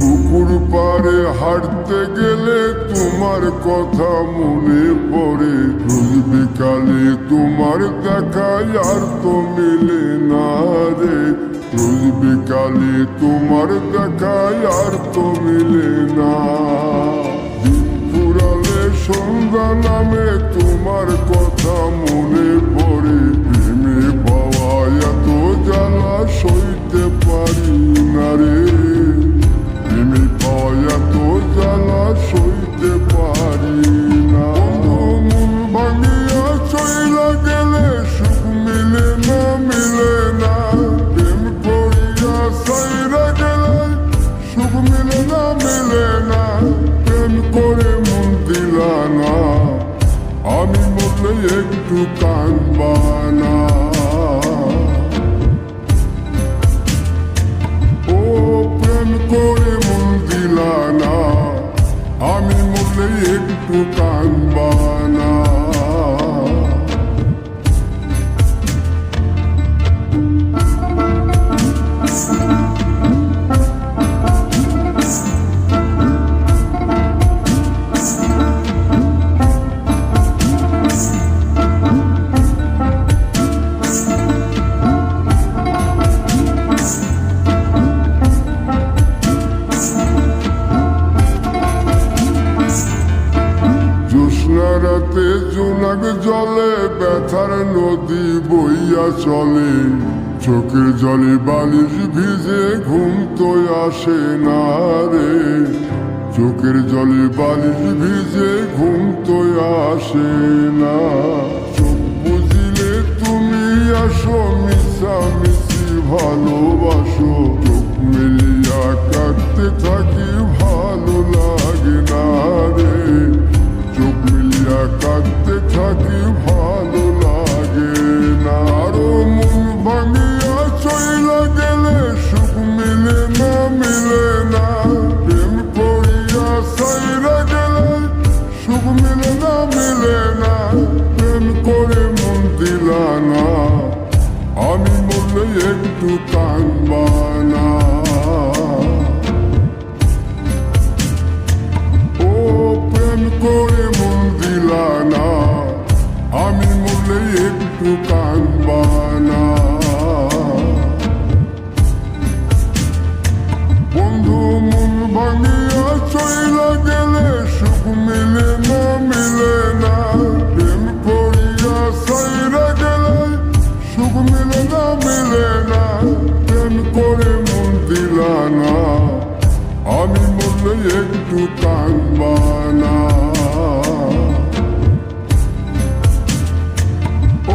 পুকুর পাড়ে হাঁটতে গেলে তোমার কথা মনে পড়ে। রোজ বিকালে তোমার দেখা আর তো মিলে না রে। রোজ বিকালে তোমার দেখা আর তো মিলে না। দিন ফুরালে সন্ধ্যা নামে তোমার কথা মনে পড়ে। প্রেমে পাওয়া এত জ্বালা সইতে পারি না রে। প্রেমে পাওয়া এত জ্বালা সইতে পারি না। মন ভাঙিয়া চইলা গেলে সুখ মিলে না, মিলে না। প্রেম করিয়া সাইরা গেলে সুখ মিলে না, মিলে না। প্রেম করে মন দিলা না, আমি মরলে একটু কাঁদবা না। ও প্রেম করে মন দিলা না, আমি মরলে একটু কাঁদবা না। রাতে জোনাক জলে ব্যথার নদী বইয়া চলে। চোখের জলে বালিশ ভিজে ঘুম তো আসে না রে। চোখের জলে বালিশ ভিজে ঘুম তো আসে না। চোখ বুঝিলে তুমি আসো, মিশামিশি ভালোবাসো। চোখ মিলিয়া কাঁদতে থাকি, ভালো লাগে না রে। চোখ মিলিয়া কাঁদতে থাকি, ভালো লাগে না। আরো মন ভাঙিয়া চইলা গেলে সুখ মিলে না, মিলে না। প্রেম করিয়া সাইরা গেলে সুখ মিলে না, মিলে না। প্রেম করে মন দিলা না, আমি মরলে একটু কাঁদবা না। ও প্রেম করে মন দিলা না, আমি মরলে একটু কাঁদবা না। বন্ধু মন ভাঙিয়া চইলা গেলে সুখ মিলে না, মিলে না। প্রেম করিয়া সাইরা গেলে সুখ মিলে না, মিলে না। প্রেম করে মন দিলা না, আমি মরলে একটু কাঁদবা না।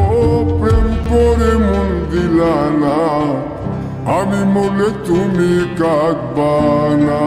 ও প্রেম করে মন দিলা না, আমি মরলে তুমি কাঁদবা না।